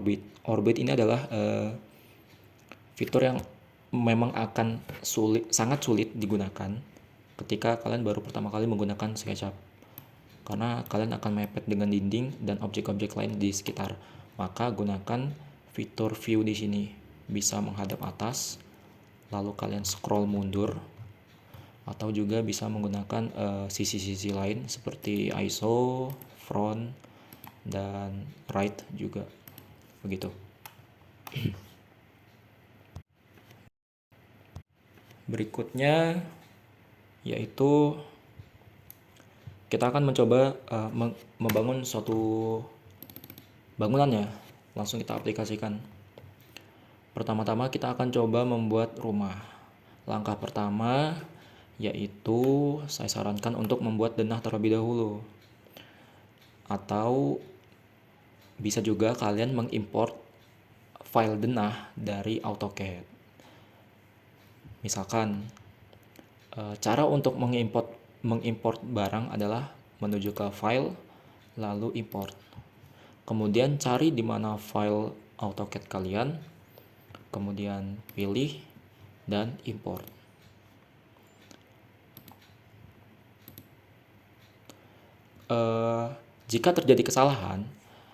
Orbit. Orbit ini adalah fitur yang memang akan sangat sulit digunakan ketika kalian baru pertama kali menggunakan SketchUp, karena kalian akan mepet dengan dinding dan objek-objek lain di sekitar. Maka gunakan fitur view di sini, bisa menghadap atas, lalu kalian scroll mundur, atau juga bisa menggunakan sisi-sisi lain seperti ISO, front, dan right juga, begitu. Berikutnya yaitu kita akan mencoba membangun suatu bangunan ya. Langsung kita aplikasikan. Pertama-tama kita akan coba membuat rumah. Langkah pertama yaitu saya sarankan untuk membuat denah terlebih dahulu. Atau bisa juga kalian mengimport file denah dari AutoCAD. Misalkan cara untuk mengimport barang adalah menuju ke file lalu import. Kemudian cari di mana file AutoCAD kalian, kemudian pilih dan import. Jika terjadi kesalahan,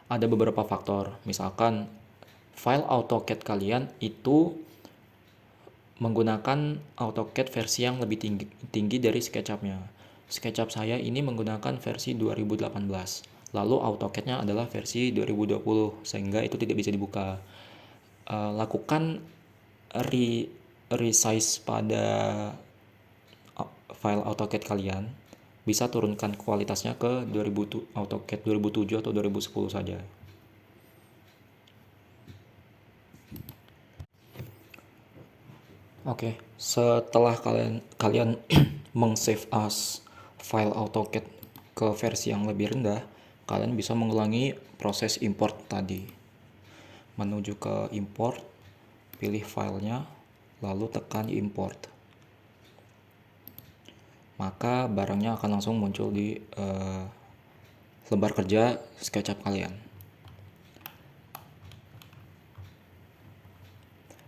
ada beberapa faktor. Misalkan file AutoCAD kalian itu menggunakan AutoCAD versi yang lebih tinggi dari SketchUp-nya. SketchUp saya ini menggunakan versi 2018. Lalu AutoCAD-nya adalah versi 2020, sehingga itu tidak bisa dibuka. Lakukan resize pada file AutoCAD kalian. Bisa turunkan kualitasnya ke AutoCAD 2007 atau 2010 saja. Oke, setelah kalian meng-save as file AutoCAD ke versi yang lebih rendah, kalian bisa mengulangi proses import tadi. Menuju ke import, pilih filenya, lalu tekan import. Maka barangnya akan langsung muncul di lembar kerja SketchUp kalian.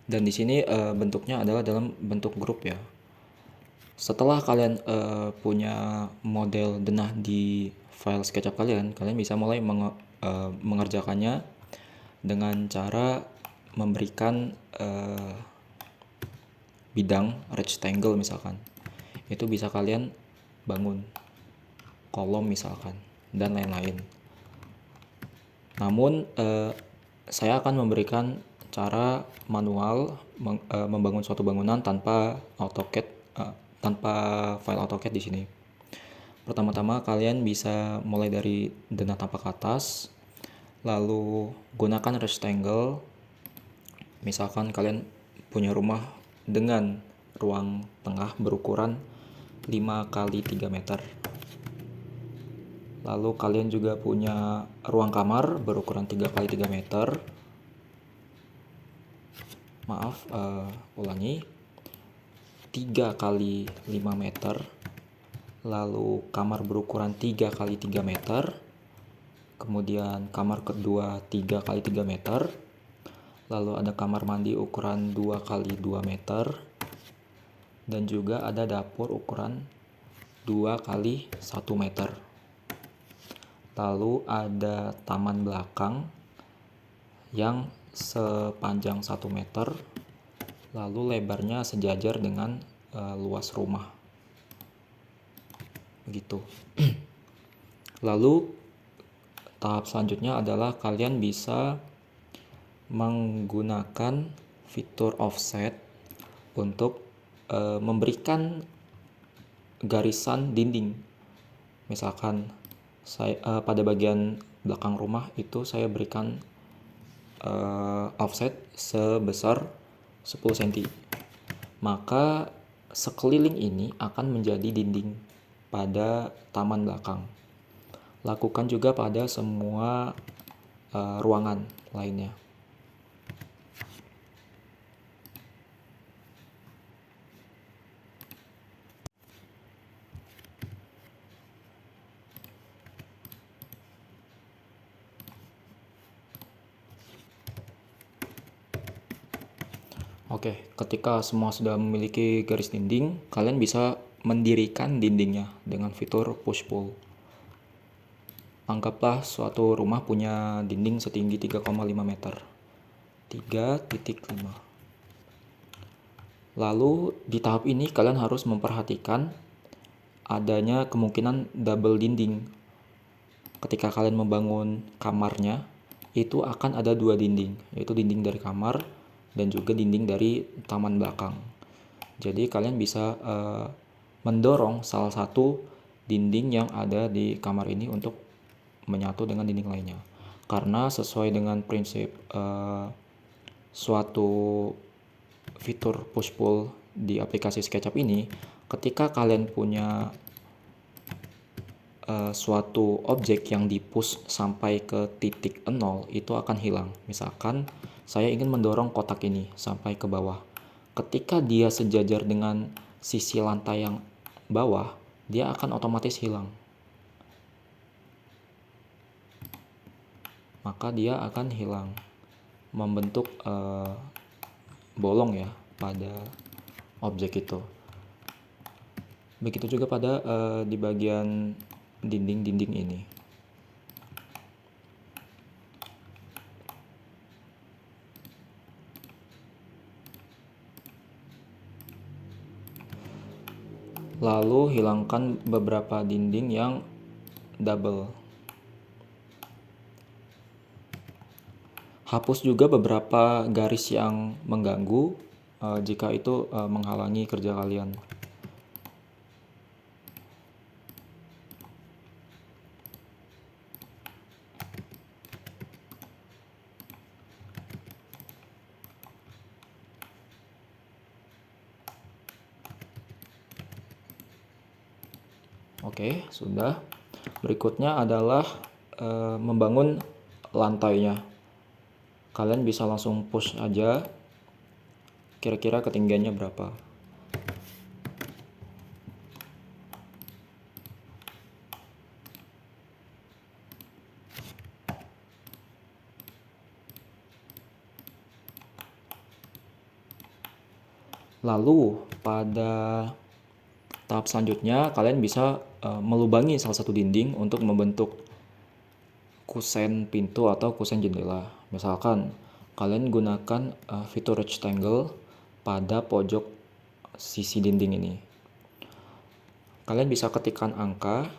Dan di sini bentuknya adalah dalam bentuk grup ya. Setelah kalian punya model denah di file SketchUp kalian bisa mulai mengerjakannya dengan cara memberikan bidang rectangle misalkan. Itu bisa kalian bangun kolom misalkan dan lain-lain. Namun saya akan memberikan cara manual membangun suatu bangunan tanpa AutoCAD, tanpa file AutoCAD di sini. Pertama-tama kalian bisa mulai dari denah tapak atas, lalu gunakan rectangle. Misalkan kalian punya rumah dengan ruang tengah berukuran 5 x 3 meter. Lalu kalian juga punya ruang kamar berukuran 3 x 3 meter. Maaf, ulangi. 3 x 5 meter. Lalu kamar berukuran 3 x 3 meter. Kemudian kamar kedua 3 x 3 meter. Lalu ada kamar mandi ukuran 2 x 2 meter. Dan juga ada dapur ukuran 2 x 1 meter. Lalu ada taman belakang yang sepanjang 1 meter, lalu lebarnya sejajar dengan luas rumah. Begitu. Lalu tahap selanjutnya adalah kalian bisa menggunakan fitur offset untuk memberikan garisan dinding. Misalkan saya pada bagian belakang rumah itu saya berikan offset sebesar 10 cm. Maka sekeliling ini akan menjadi dinding pada taman belakang. Lakukan juga pada semua ruangan lainnya. Oke, ketika semua sudah memiliki garis dinding, kalian bisa mendirikan dindingnya dengan fitur push pull. Anggaplah suatu rumah punya dinding setinggi 3,5 meter. 3,5. Lalu di tahap ini kalian harus memperhatikan adanya kemungkinan double dinding. Ketika kalian membangun kamarnya, itu akan ada dua dinding, yaitu dinding dari kamar dan juga dinding dari taman belakang. Jadi kalian bisa mendorong salah satu dinding yang ada di kamar ini untuk menyatu dengan dinding lainnya. Karena sesuai dengan prinsip suatu fitur push pull di aplikasi SketchUp ini, ketika kalian punya suatu objek yang di-push sampai ke titik 0, itu akan hilang. Misalkan saya ingin mendorong kotak ini sampai ke bawah. Ketika dia sejajar dengan sisi lantai yang bawah, dia akan otomatis hilang. Maka dia akan hilang, membentuk bolong ya pada objek itu. Begitu juga pada di bagian dinding-dinding ini. Lalu hilangkan beberapa dinding yang double. Hapus juga beberapa garis yang mengganggu jika itu menghalangi kerja kalian. Oke, sudah. Berikutnya adalah membangun lantainya. Kalian bisa langsung push aja kira-kira ketinggiannya berapa. Lalu pada tahap selanjutnya kalian bisa melubangi salah satu dinding untuk membentuk kusen pintu atau kusen jendela. Misalkan kalian gunakan fitur rectangle pada pojok sisi dinding ini. Kalian bisa ketikkan angka,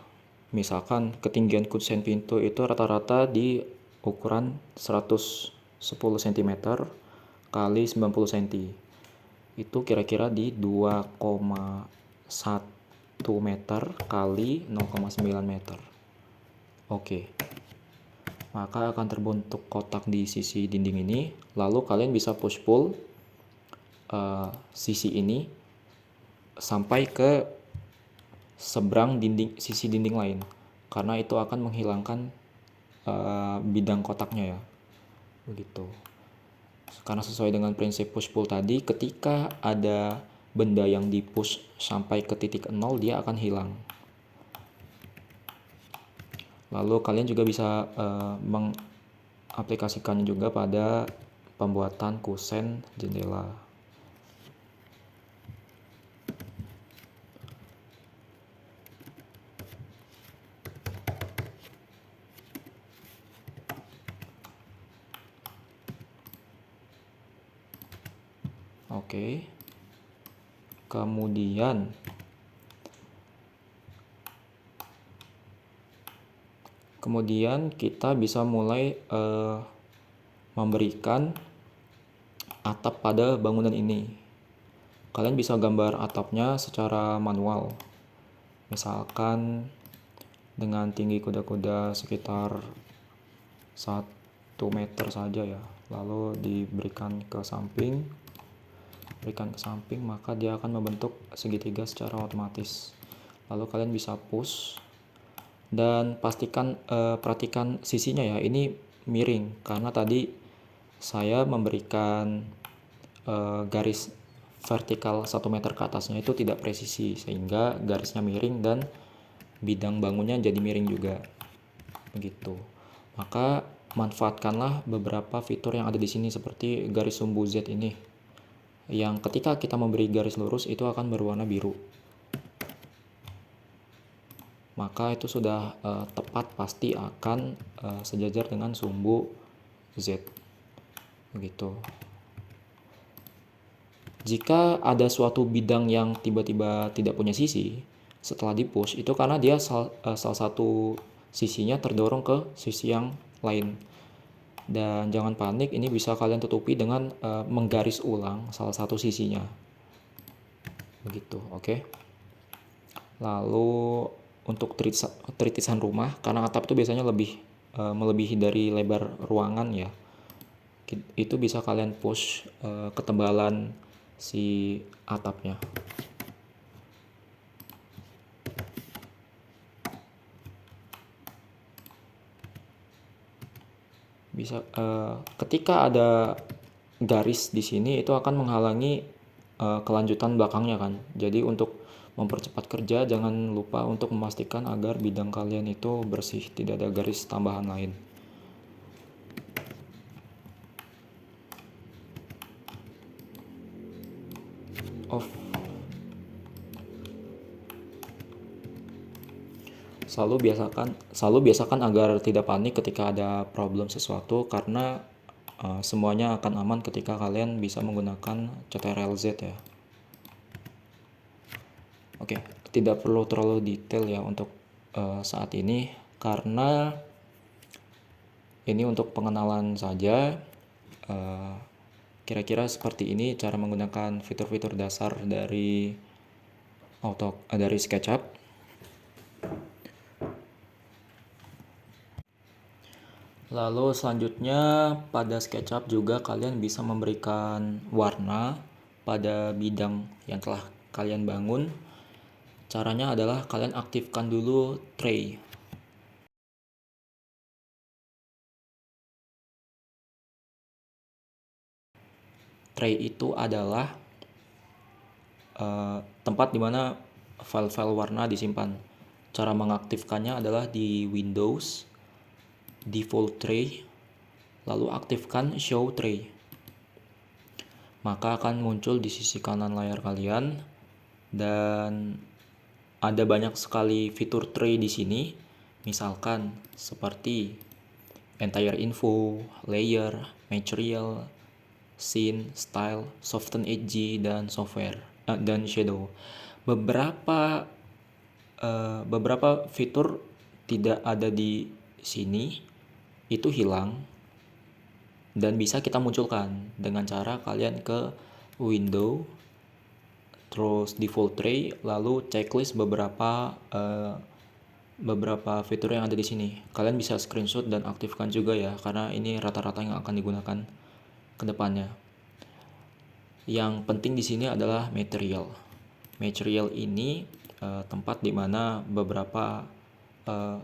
misalkan ketinggian kusen pintu itu rata-rata di ukuran 110 cm kali 90 cm. Itu kira-kira di 2,1 meter kali 0,9 meter. Oke. Maka akan terbentuk kotak di sisi dinding ini. Lalu kalian bisa push pull sisi ini sampai ke seberang sisi dinding lain, karena itu akan menghilangkan bidang kotaknya ya. Begitu. Karena sesuai dengan prinsip push pull tadi, ketika ada benda yang di-push sampai ke titik 0, dia akan hilang. Lalu kalian juga bisa mengaplikasikannya juga pada pembuatan kusen jendela. Oke. Kemudian kita bisa mulai memberikan atap pada bangunan ini. Kalian bisa gambar atapnya secara manual. Misalkan dengan tinggi kuda-kuda sekitar 1 meter saja ya. Lalu diberikan ke samping, maka dia akan membentuk segitiga secara otomatis. Lalu kalian bisa push dan perhatikan sisinya ya, ini miring karena tadi saya memberikan garis vertikal 1 meter ke atasnya itu tidak presisi, sehingga garisnya miring dan bidang bangunnya jadi miring juga. Begitu. Maka manfaatkanlah beberapa fitur yang ada di sini seperti garis sumbu Z ini. yang ketika kita memberi garis lurus itu akan berwarna biru. Maka itu sudah tepat pasti akan sejajar dengan sumbu Z. Begitu. Jika ada suatu bidang yang tiba-tiba tidak punya sisi, setelah di-push, itu karena dia salah satu sisinya terdorong ke sisi yang lain. Dan jangan panik, ini bisa kalian tutupi dengan menggaris ulang salah satu sisinya. Begitu, oke. Lalu untuk tritisan rumah, karena atap itu biasanya melebihi dari lebar ruangan ya. Itu bisa kalian push ketebalan si atapnya. Bisa ketika ada garis di sini itu akan menghalangi kelanjutan belakangnya kan. Jadi untuk mempercepat kerja jangan lupa untuk memastikan agar bidang kalian itu bersih, tidak ada garis tambahan lain. Off. Selalu biasakan agar tidak panik ketika ada problem sesuatu, karena semuanya akan aman ketika kalian bisa menggunakan CTRL-Z ya. Oke, tidak perlu terlalu detail ya untuk saat ini, karena ini untuk pengenalan saja. Kira-kira seperti ini cara menggunakan fitur-fitur dasar dari SketchUp. Lalu selanjutnya pada SketchUp juga kalian bisa memberikan warna pada bidang yang telah kalian bangun. Caranya adalah kalian aktifkan dulu tray. Tray itu adalah tempat di mana file-file warna disimpan. Cara mengaktifkannya adalah di Windows, Default Tray, lalu aktifkan Show Tray. Maka akan muncul di sisi kanan layar kalian, dan ada banyak sekali fitur tray di sini. Misalkan seperti entire info, layer, material, scene, style, soften edge, dan software dan shadow. Beberapa fitur tidak ada di sini, itu hilang dan bisa kita munculkan dengan cara kalian ke window, terus default tray, lalu checklist beberapa fitur yang ada di sini. Kalian bisa screenshot dan aktifkan juga ya, karena ini rata-rata yang akan digunakan ke depannya. Yang penting di sini adalah material. Material ini tempat di mana beberapa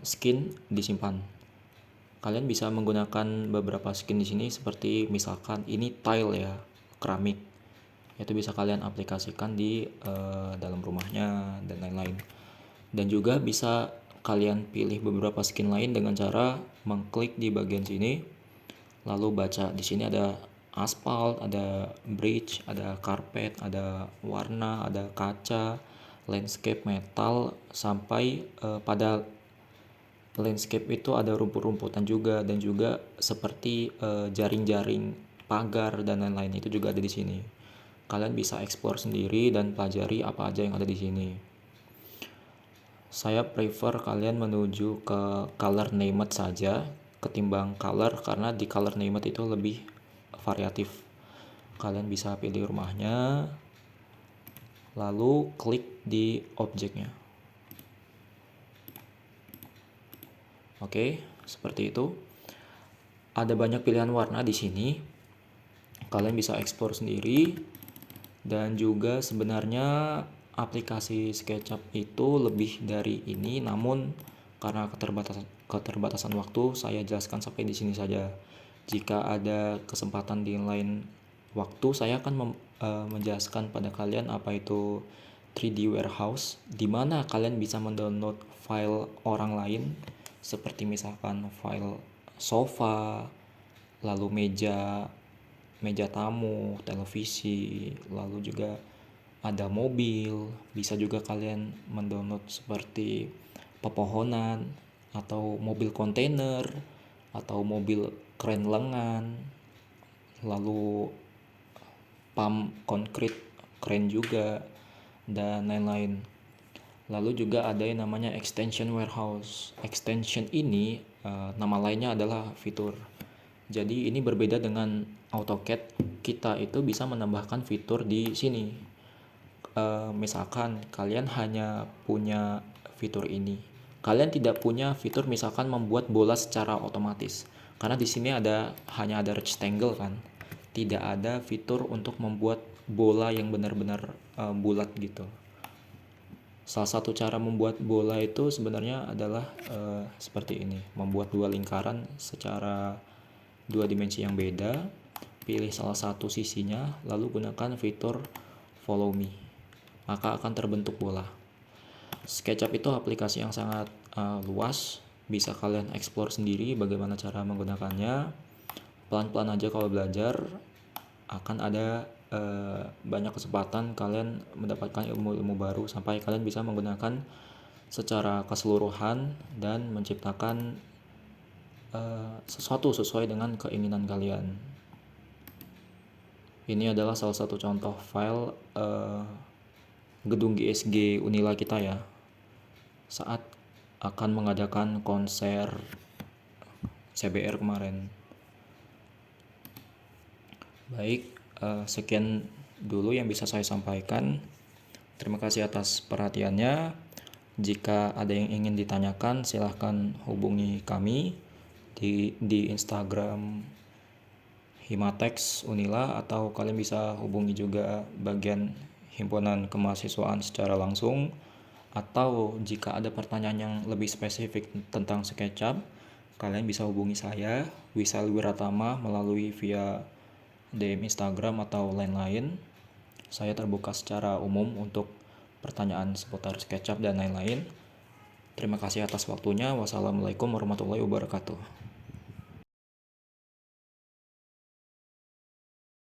skin disimpan. Kalian bisa menggunakan beberapa skin di sini, seperti misalkan ini tile ya, keramik. Itu bisa kalian aplikasikan di dalam rumahnya dan lain-lain. Dan juga bisa kalian pilih beberapa skin lain dengan cara mengklik di bagian sini, lalu baca. Di sini ada aspal, ada bridge, ada carpet, ada warna, ada kaca, landscape, metal, sampai pada landscape itu ada rumput-rumputan juga, dan juga seperti jaring-jaring pagar dan lain-lain, itu juga ada di sini. Kalian bisa explore sendiri dan pelajari apa aja yang ada di sini. Saya prefer kalian menuju ke color named saja ketimbang color, karena di color named itu lebih variatif. Kalian bisa pilih rumahnya, lalu klik di objeknya. Oke, seperti itu. Ada banyak pilihan warna di sini. Kalian bisa explore sendiri. Dan juga sebenarnya aplikasi SketchUp itu lebih dari ini, namun karena keterbatasan waktu, saya jelaskan sampai di sini saja. Jika ada kesempatan di lain waktu, saya akan menjelaskan pada kalian apa itu 3D warehouse, di mana kalian bisa mendownload file orang lain, seperti misalkan file sofa, lalu meja meja tamu, televisi, lalu juga ada mobil. Bisa juga kalian mendownload seperti pepohonan atau mobil kontainer atau mobil kren lengan, lalu pump konkrit keren juga, dan lain-lain. Lalu juga ada yang namanya extension warehouse. Extension ini nama lainnya adalah fitur. Jadi ini berbeda dengan AutoCAD. Kita itu bisa menambahkan fitur di sini. Misalkan kalian hanya punya fitur ini, kalian tidak punya fitur misalkan membuat bola secara otomatis, karena di sini hanya ada rectangle kan, tidak ada fitur untuk membuat bola yang benar-benar bulat gitu. Salah satu cara membuat bola itu sebenarnya adalah seperti ini, membuat dua lingkaran secara dua dimensi yang beda, pilih salah satu sisinya, lalu gunakan fitur follow me, maka akan terbentuk bola. SketchUp itu aplikasi yang sangat luas, bisa kalian explore sendiri bagaimana cara menggunakannya. Pelan-pelan aja kalau belajar, akan ada banyak kesempatan kalian mendapatkan ilmu-ilmu baru sampai kalian bisa menggunakan secara keseluruhan dan menciptakan sesuatu sesuai dengan keinginan kalian. Ini adalah salah satu contoh file gedung GSG Unila kita ya, saat akan mengadakan konser CBR kemarin. Baik, sekian dulu yang bisa saya sampaikan. Terima kasih atas perhatiannya. Jika ada yang ingin ditanyakan, silahkan hubungi kami di Instagram Himatex Unila, atau kalian bisa hubungi juga bagian himpunan kemahasiswaan secara langsung. Atau jika ada pertanyaan yang lebih spesifik tentang SketchUp, kalian bisa hubungi saya, Wisal Wiratama, melalui via DM Instagram atau lain-lain. Saya terbuka secara umum untuk pertanyaan seputar SketchUp dan lain-lain. Terima kasih atas waktunya. Wassalamualaikum warahmatullahi wabarakatuh.